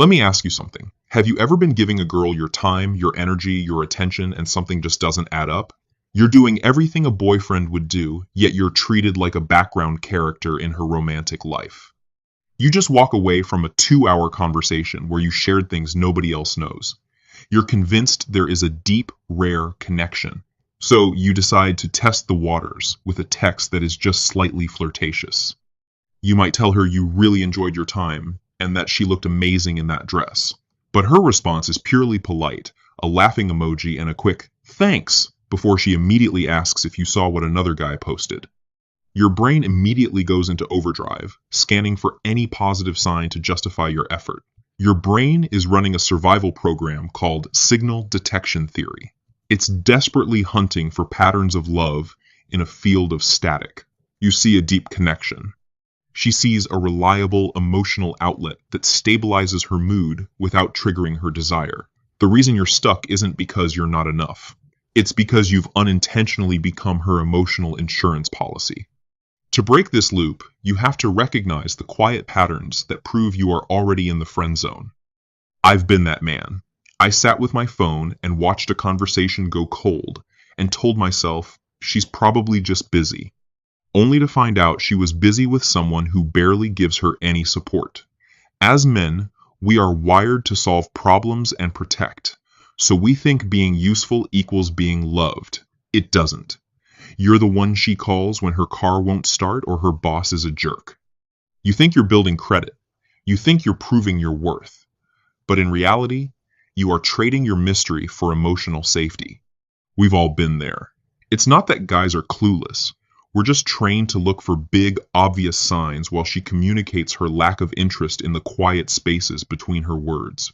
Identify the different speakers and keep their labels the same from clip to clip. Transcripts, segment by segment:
Speaker 1: Let me ask you something. Have you ever been giving a girl your time, your energy, your attention, and something just doesn't add up? You're doing everything a boyfriend would do, yet you're treated like a background character in her romantic life. You just walk away from a 2-hour conversation where you shared things nobody else knows. You're convinced there is a deep, rare connection. So you decide to test the waters with a text that is just slightly flirtatious. You might tell her you really enjoyed your time and that she looked amazing in that dress. But her response is purely polite, a laughing emoji and a quick "thanks" before she immediately asks if you saw what another guy posted. Your brain immediately goes into overdrive, scanning for any positive sign to justify your effort. Your brain is running a survival program called signal detection theory. It's desperately hunting for patterns of love in a field of static. You see a deep connection. She sees a reliable emotional outlet that stabilizes her mood without triggering her desire. The reason you're stuck isn't because you're not enough. It's because you've unintentionally become her emotional insurance policy. To break this loop, you have to recognize the quiet patterns that prove you are already in the friend zone. I've been that man. I sat with my phone and watched a conversation go cold and told myself, she's probably just busy, only to find out she was busy with someone who barely gives her any support. As men, we are wired to solve problems and protect, so we think being useful equals being loved. It doesn't. You're the one she calls when her car won't start or her boss is a jerk. You think you're building credit. You think you're proving your worth. But in reality, you are trading your mystery for emotional safety. We've all been there. It's not that guys are clueless. We're just trained to look for big, obvious signs while she communicates her lack of interest in the quiet spaces between her words.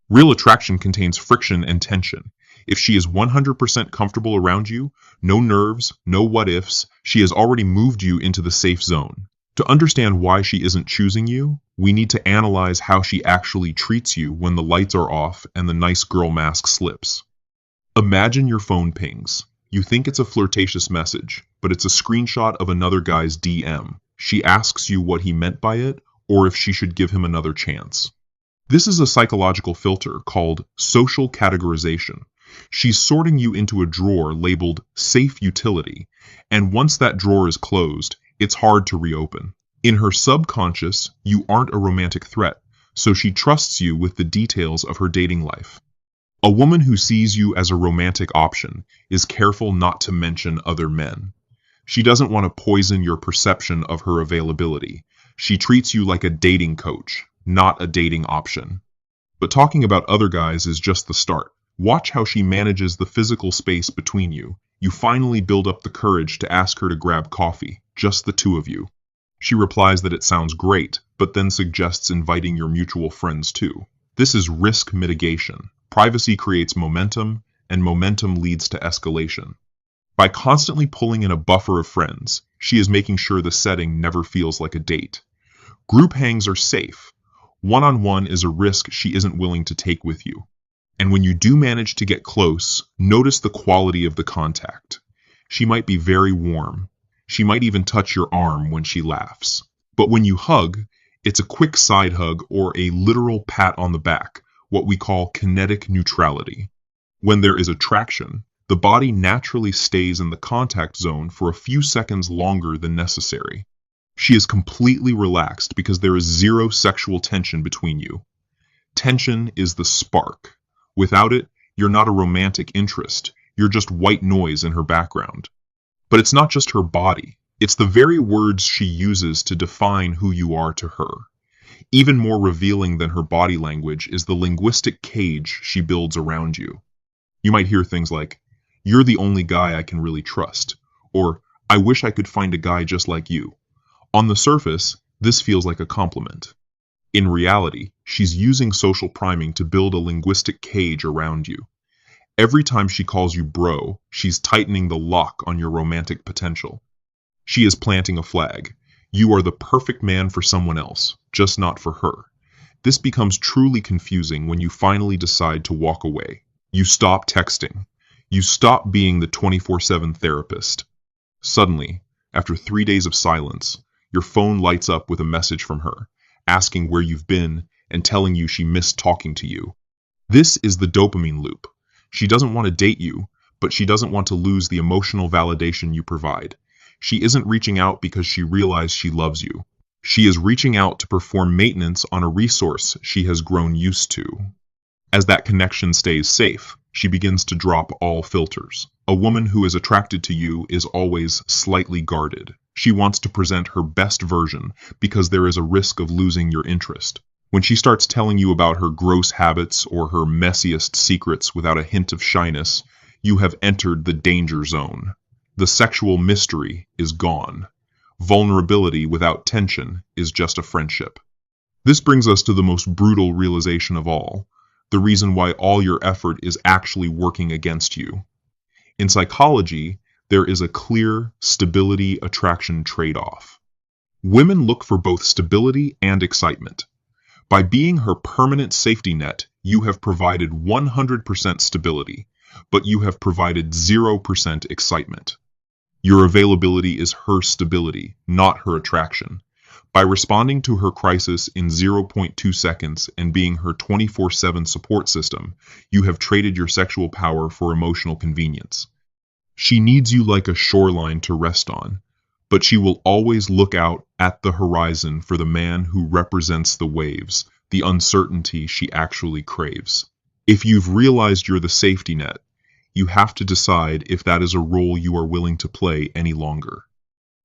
Speaker 1: Real attraction contains friction and tension. If she is 100% comfortable around you, no nerves, no what-ifs, she has already moved you into the safe zone. To understand why she isn't choosing you, we need to analyze how she actually treats you when the lights are off and the nice girl mask slips. Imagine your phone pings. You think it's a flirtatious message, but it's a screenshot of another guy's DM. She asks you what he meant by it, or if she should give him another chance. This is a psychological filter called social categorization. She's sorting you into a drawer labeled safe utility, and once that drawer is closed, it's hard to reopen. In her subconscious, you aren't a romantic threat, so she trusts you with the details of her dating life. A woman who sees you as a romantic option is careful not to mention other men. She doesn't want to poison your perception of her availability. She treats you like a dating coach, not a dating option. But talking about other guys is just the start. Watch how she manages the physical space between you. You finally build up the courage to ask her to grab coffee, just the two of you. She replies that it sounds great, but then suggests inviting your mutual friends too. This is risk mitigation. Privacy creates momentum, and momentum leads to escalation. By constantly pulling in a buffer of friends, she is making sure the setting never feels like a date. Group hangs are safe. One-on-one is a risk she isn't willing to take with you. And when you do manage to get close, notice the quality of the contact. She might be very warm. She might even touch your arm when she laughs. But when you hug, it's a quick side hug or a literal pat on the back, what we call kinetic neutrality. When there is attraction, the body naturally stays in the contact zone for a few seconds longer than necessary. She is completely relaxed because there is zero sexual tension between you. Tension is the spark. Without it, you're not a romantic interest. You're just white noise in her background. But it's not just her body. It's the very words she uses to define who you are to her. Even more revealing than her body language is the linguistic cage she builds around you. You might hear things like, "You're the only guy I can really trust," or "I wish I could find a guy just like you." On the surface, this feels like a compliment. In reality, she's using social priming to build a linguistic cage around you. Every time she calls you bro, she's tightening the lock on your romantic potential. She is planting a flag. You are the perfect man for someone else, just not for her. This becomes truly confusing when you finally decide to walk away. You stop texting. You stop being the 24/7 therapist. Suddenly, after 3 days of silence, your phone lights up with a message from her, asking where you've been and telling you she missed talking to you. This is the dopamine loop. She doesn't want to date you, but she doesn't want to lose the emotional validation you provide. She isn't reaching out because she realizes she loves you. She is reaching out to perform maintenance on a resource she has grown used to. As that connection stays safe, she begins to drop all filters. A woman who is attracted to you is always slightly guarded. She wants to present her best version because there is a risk of losing your interest. When she starts telling you about her gross habits or her messiest secrets without a hint of shyness, you have entered the danger zone. The sexual mystery is gone. Vulnerability without tension is just a friendship. This brings us to the most brutal realization of all, the reason why all your effort is actually working against you. In psychology, there is a clear stability-attraction trade-off. Women look for both stability and excitement. By being her permanent safety net, you have provided 100% stability, but you have provided 0% excitement. Your availability is her stability, not her attraction. By responding to her crisis in 0.2 seconds and being her 24/7 support system, you have traded your sexual power for emotional convenience. She needs you like a shoreline to rest on, but she will always look out at the horizon for the man who represents the waves, the uncertainty she actually craves. If you've realized you're the safety net, you have to decide if that is a role you are willing to play any longer.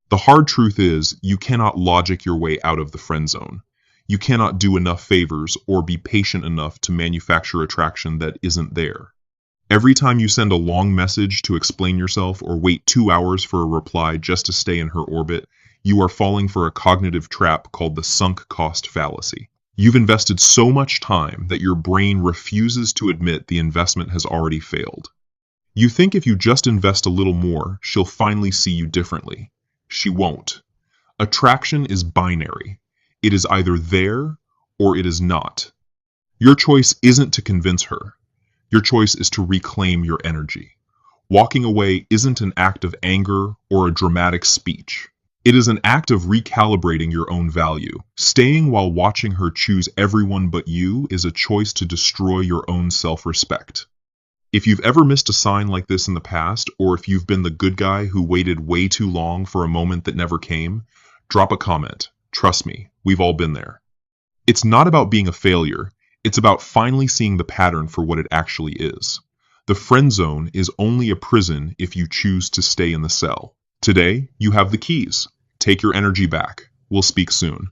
Speaker 1: The hard truth is, you cannot logic your way out of the friend zone. You cannot do enough favors or be patient enough to manufacture attraction that isn't there. Every time you send a long message to explain yourself or wait 2 hours for a reply just to stay in her orbit, you are falling for a cognitive trap called the sunk cost fallacy. You've invested so much time that your brain refuses to admit the investment has already failed. You think if you just invest a little more, she'll finally see you differently. She won't. Attraction is binary. It is either there or it is not. Your choice isn't to convince her. Your choice is to reclaim your energy. Walking away isn't an act of anger or a dramatic speech. It is an act of recalibrating your own value. Staying while watching her choose everyone but you is a choice to destroy your own self-respect. If you've ever missed a sign like this in the past, or if you've been the good guy who waited way too long for a moment that never came, drop a comment. Trust me, we've all been there. It's not about being a failure. It's about finally seeing the pattern for what it actually is. The friend zone is only a prison if you choose to stay in the cell. Today, you have the keys. Take your energy back. We'll speak soon.